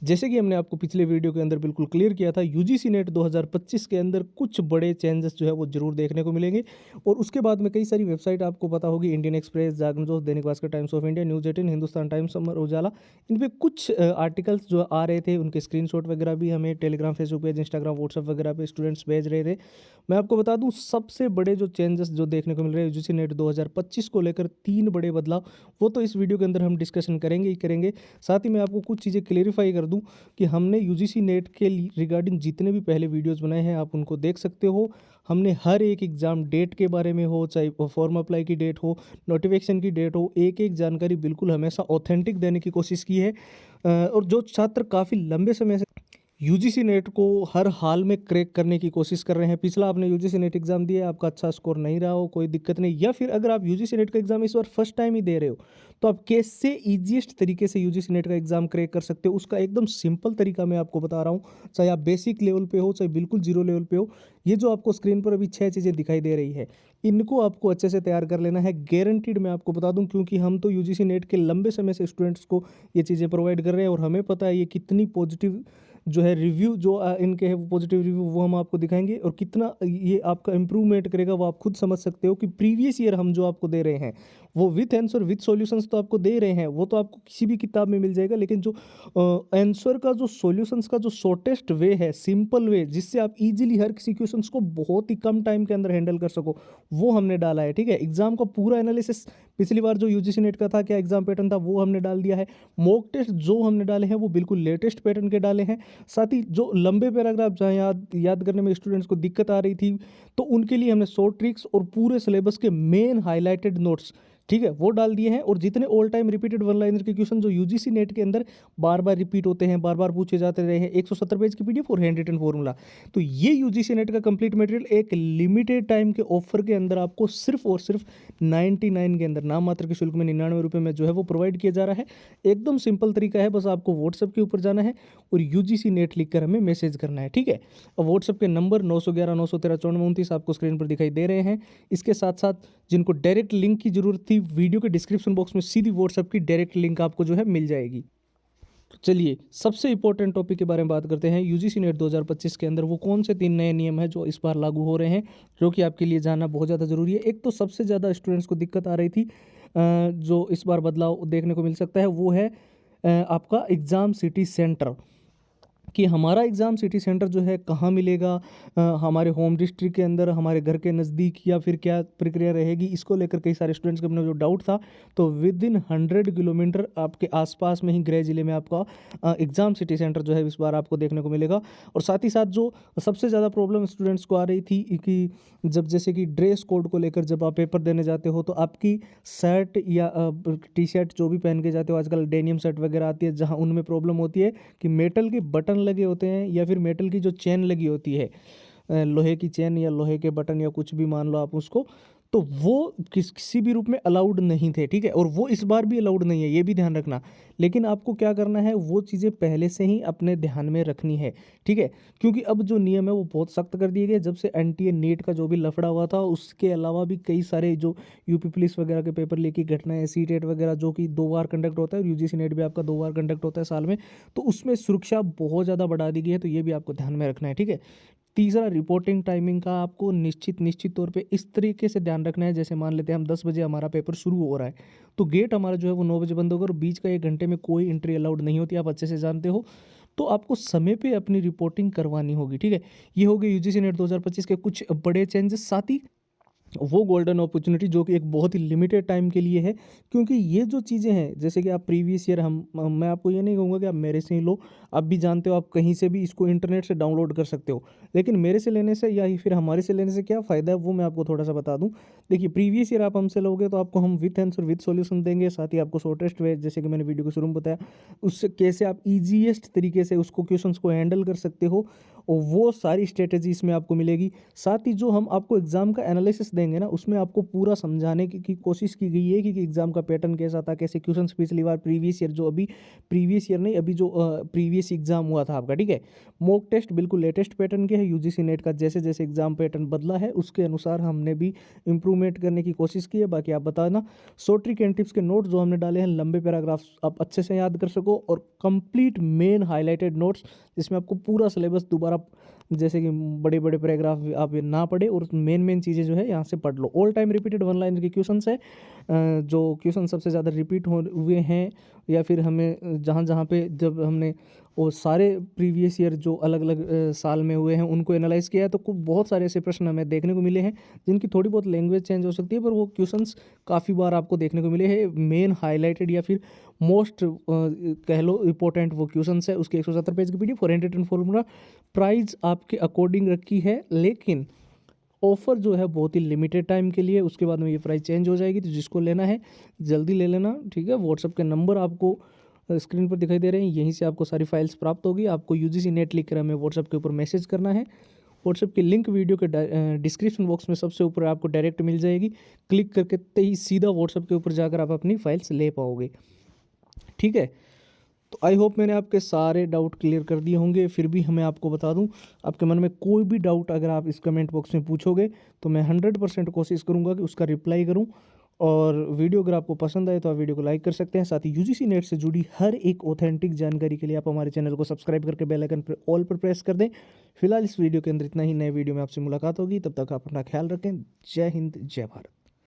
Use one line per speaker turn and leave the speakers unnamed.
जैसे कि हमने आपको पिछले वीडियो के अंदर बिल्कुल क्लियर किया था, यूजीसी नेट 2025 के अंदर कुछ बड़े चेंजेस जो है वो ज़रूर देखने को मिलेंगे। और उसके बाद में कई सारी वेबसाइट आपको पता होगी, Indian express, Jagran Josh, Dainik Bhaskar, Times of India, news 18, Hindustan Times, Amar Ujala, इन पे कुछ आर्टिकल्स जो आ रहे थे, उनके स्क्रीनशॉट वगैरह भी हमें Telegram, Facebook page, Instagram, WhatsApp वगैरह पे स्टूडेंट्स भेज रहे थे। मैं आपको बता दूं, सबसे बड़े जो चेंजेस जो देखने को मिल रहे हैं यूजीसी नेट 2025 को लेकर, 3 बड़े बदलाव, वो तो इस वीडियो के अंदर हम डिस्कशन करेंगे ही करेंगे। साथ ही मैं आपको कुछ चीज़ें क्लेरिफाई कर दूं कि हमने यूजीसी नेट के रिगार्डिंग जितने भी पहले वीडियोस बनाए हैं, आप उनको देख सकते हो। हमने हर एक एग्ज़ाम डेट के बारे में हो, चाहे फॉर्म अप्लाई की डेट हो, नोटिफिकेशन की डेट हो, एक एक जानकारी बिल्कुल हमेशा ऑथेंटिक देने की कोशिश की है। और जो छात्र काफ़ी लंबे समय से यूजीसी नेट को हर हाल में क्रैक करने की कोशिश कर रहे हैं, पिछला आपने यूजीसी नेट एग्ज़ाम दिया, आपका अच्छा स्कोर नहीं रहा हो, कोई दिक्कत नहीं, या फिर अगर आप यूजीसी नेट का एग्ज़ाम इस बार फर्स्ट टाइम ही दे रहे हो, तो आप कैसे ईजिएस्ट तरीके से यूजीसी नेट का एग्ज़ाम क्रैक कर सकते हो, उसका एकदम सिंपल तरीका मैं आपको बता रहा हूँ। चाहे आप बेसिक लेवल पे हो, चाहे बिल्कुल जीरो लेवल पे हो, ये जो आपको स्क्रीन पर अभी 6 चीज़ें दिखाई दे रही है, इनको आपको अच्छे से तैयार कर लेना है, गारंटीड मैं आपको बता दूं, क्योंकि हम तो यूजीसी नेट के लंबे समय से स्टूडेंट्स को ये चीज़ें प्रोवाइड कर रहे हैं और हमें पता है ये कितनी पॉजिटिव जो है रिव्यू जो इनके है, वो पॉजिटिव रिव्यू वो हम आपको दिखाएंगे, और कितना ये आपका इंप्रूवमेंट करेगा वो आप खुद समझ सकते हो कि प्रीवियस ईयर हम जो आपको दे रहे हैं वो विथ आंसर विथ सॉल्यूशंस तो आपको दे रहे हैं, वो तो आपको किसी भी किताब में मिल जाएगा, लेकिन जो आंसर का जो सॉल्यूशंस का जो शॉर्टेस्ट वे है, सिंपल वे, जिससे आप इजीली हर किसी क्वेश्चंस को बहुत ही कम टाइम के अंदर हैंडल कर सको, वो हमने डाला है। ठीक है, एग्जाम का पूरा एनालिसिस पिछली बार जो यूजीसी नेट का था, क्या एग्जाम पैटर्न था, वो हमने डाल दिया है। मॉक टेस्ट जो हमने डाले हैं वो बिल्कुल लेटेस्ट पैटर्न के डाले हैं। साथ ही जो लंबे पैराग्राफ जहाँ याद करने में स्टूडेंट्स को दिक्कत आ रही थी, तो उनके लिए हमने शॉर्ट ट्रिक्स और पूरे सिलेबस के मेन हाईलाइटेड नोट्स, ठीक है, वो डाल दिए हैं। और जितने all time repeated one liner के क्वेश्चन जो यूजीसी नेट के अंदर बार बार रिपीट होते हैं, बार बार पूछे जाते रहे हैं, 170 पेज की पीडीएफ और हैंड रिटन फॉर्मूला, तो ये यूजीसी नेट का कंप्लीट मटेरियल एक लिमिटेड टाइम के ऑफर के अंदर आपको सिर्फ और सिर्फ 99 के अंदर, नाम मात्र के शुल्क में, 99 रुपये में जो है वो प्रोवाइड किया जा रहा है। एकदम सिंपल तरीका है, बस आपको व्हाट्सएप के ऊपर जाना है और यूजीसी नेट लिखकर हमें मैसेज करना है। ठीक है, और व्हाट्सएप के नंबर 911 913 9429 आपको स्क्रीन पर दिखाई दे रहे हैं। इसके साथ साथ जिनको डायरेक्ट लिंक की जरूरत थी, वीडियो के डिस्क्रिप्शन बॉक्स में सीधी व्हाट्सएप की डायरेक्ट लिंक आपको जो है मिल जाएगी। तो चलिए, सबसे इंपॉर्टेंट टॉपिक के बारे में बात करते हैं। यूजीसी नेट 2025 के अंदर वो कौन से 3 नए नियम हैं जो इस बार लागू हो रहे हैं, जो कि आपके लिए जानना बहुत ज़्यादा ज़रूरी है। एक तो सबसे ज़्यादा स्टूडेंट्स को दिक्कत आ रही थी, जो इस बार बदलाव देखने को मिल सकता है, वो है आपका एग्ज़ाम सिटी सेंटर, कि हमारा एग्ज़ाम सिटी सेंटर जो है कहाँ मिलेगा, हमारे होम डिस्ट्रिक्ट के अंदर, हमारे घर के नज़दीक, या फिर क्या प्रक्रिया रहेगी, इसको लेकर कई सारे स्टूडेंट्स के अपना जो डाउट था। तो विद इन 100 किलोमीटर आपके आसपास में ही गृह जिले में आपका एग्ज़ाम सिटी सेंटर जो है इस बार आपको देखने को मिलेगा। और साथ ही साथ जो सबसे ज़्यादा प्रॉब्लम स्टूडेंट्स को आ रही थी कि जब जैसे कि ड्रेस कोड को लेकर, जब आप पेपर देने जाते हो तो आपकी शर्ट या टी शर्ट जो भी पहन के जाते हो, आजकल डेनियम शर्ट वगैरह आती है, जहाँ उनमें प्रॉब्लम होती है कि मेटल के बटन लगे होते हैं, या फिर मेटल की जो चेन लगी होती है, लोहे की चेन या लोहे के बटन या कुछ भी मान लो आप उसको, तो वो किसी भी रूप में अलाउड नहीं थे। ठीक है, और वो इस बार भी अलाउड नहीं है, ये भी ध्यान रखना। लेकिन आपको क्या करना है, वो चीज़ें पहले से ही अपने ध्यान में रखनी है। ठीक है, क्योंकि अब जो नियम है वो बहुत सख्त कर दिए गए, जब से एनटीए नीट का जो भी लफड़ा हुआ था, उसके अलावा भी कई सारे जो यूपी पुलिस वगैरह के पेपर लीक की घटनाएं, सी टेट वगैरह जो कि 2 बार कंडक्ट होता है, और यूजीसी नेट भी आपका 2 बार कंडक्ट होता है साल में, तो उसमें सुरक्षा बहुत ज़्यादा बढ़ा दी गई है, तो ये भी आपको ध्यान में रखना है। ठीक है, तीसरा, रिपोर्टिंग टाइमिंग का आपको निश्चित तौर पे इस तरीके से ध्यान रखना है, जैसे मान लेते हैं हम 10 बजे हमारा पेपर शुरू हो रहा है, तो गेट हमारा जो है वो 9 बजे बंद होगा, और बीच का 1 घंटे में कोई एंट्री अलाउड नहीं होती, आप अच्छे से जानते हो। तो आपको समय पे अपनी रिपोर्टिंग करवानी होगी। ठीक है, ये हो गए यूजीसी नेट 2025 के कुछ बड़े चेंजेस। साथ ही वो गोल्डन अपॉर्चुनिटी जो कि एक बहुत ही लिमिटेड टाइम के लिए है, क्योंकि ये जो चीज़ें हैं, जैसे कि आप प्रीवियस ईयर, मैं आपको ये नहीं कहूँगा कि आप मेरे से ही लो, आप भी जानते हो, आप कहीं से भी इसको इंटरनेट से डाउनलोड कर सकते हो, लेकिन मेरे से लेने से या फिर हमारे से लेने से क्या फ़ायदा है, वो मैं आपको थोड़ा सा बता दूं। देखिए, प्रीवियस ईयर आप हमसे लोगे तो आपको हम विथ आंसर विथ सॉल्यूशन देंगे, साथ ही आपको शॉर्टेस्ट वे, जैसे कि मैंने वीडियो के शुरू में बताया, उससे कैसे आप ईजीएस्ट तरीके से उसको क्वेश्चंस को हैंडल कर सकते हो, और वो सारी स्ट्रेटेजी इसमें आपको मिलेगी। साथ ही जो हम आपको एग्ज़ाम का एनालिसिस देंगे ना, उसमें आपको पूरा समझाने की कोशिश की गई है कि एग्ज़ाम का पैटर्न कैसा था, कैसे क्वेश्चंस पिछली बार प्रीवियस ईयर जो अभी प्रीवियस ईयर नहीं, अभी जो प्रीवियस एग्ज़ाम हुआ था आपका, ठीक है। मॉक टेस्ट बिल्कुल लेटेस्ट पैटर्न के है यूजीसी नेट का, जैसे जैसे एग्ज़ाम पैटर्न बदला है उसके अनुसार हमने भी इम्प्रूवमेंट करने की कोशिश की है। बाकी आप बताना। शॉर्ट ट्रिक एंड टिप्स के नोट्स जो हमने डाले हैं, लंबे पैराग्राफ्स आप अच्छे से याद कर सको, और कंप्लीट मेन हाईलाइटेड नोट्स जिसमें आपको पूरा सिलेबस दोबारा, जैसे कि बड़े बड़े पैराग्राफ आप ये ना पढ़े और मेन मेन चीज़ें जो है यहाँ से पढ़ लो। All time repeated one line के क्वेश्चंस है, जो क्वेश्चन सबसे ज़्यादा रिपीट हुए हैं, या फिर हमें जहाँ जहाँ पे जब हमने वो सारे प्रीवियस ईयर जो अलग अलग साल में हुए हैं उनको एनालाइज किया है, तो बहुत सारे ऐसे प्रश्न हमें देखने को मिले हैं जिनकी थोड़ी बहुत लैंग्वेज चेंज हो सकती है, पर वो क्वेश्चंस काफ़ी बार आपको देखने को मिले हैं। मेन हाईलाइटेड या फिर मोस्ट कह लो इंपॉर्टेंट वो क्वेश्चंस है। उसके 170 पेज की पीडीएफ और हैंड रिटन फॉर्मूला। प्राइस आपके अकॉर्डिंग रखी है, लेकिन ऑफ़र जो है बहुत ही लिमिटेड टाइम के लिए, उसके बाद में ये प्राइस चेंज हो जाएगी। तो जिसको लेना है जल्दी ले लेना, ठीक है। व्हाट्सअप के नंबर आपको स्क्रीन पर दिखाई दे रहे हैं, यहीं से आपको सारी फाइल्स प्राप्त होगी। आपको यूजीसी नेट लिख कर हमें व्हाट्सअप के ऊपर मैसेज करना है। व्हाट्सएप की लिंक वीडियो के डिस्क्रिप्शन बॉक्स में सबसे ऊपर आपको डायरेक्ट मिल जाएगी। क्लिक करके ही सीधा व्हाट्सएप के ऊपर जाकर आप अपनी फाइल्स ले पाओगे, ठीक है। तो आई होप मैंने आपके सारे डाउट क्लियर कर दिए होंगे। फिर भी हमें आपको बता दूं, आपके मन में कोई भी डाउट अगर आप इस कमेंट बॉक्स में पूछोगे तो मैं 100% कोशिश करूंगा कि उसका रिप्लाई करूं। और वीडियो अगर आपको पसंद आए तो आप वीडियो को लाइक कर सकते हैं। साथ ही यूजीसी नेट से जुड़ी हर एक ऑथेंटिक जानकारी के लिए आप हमारे चैनल को सब्सक्राइब करके बेल आइकन पर ऑल पर प्रेस कर दें। फिलहाल इस वीडियो के अंदर इतना ही। नए वीडियो में आपसे मुलाकात होगी, तब तक आप अपना ख्याल रखें। जय हिंद, जय भारत।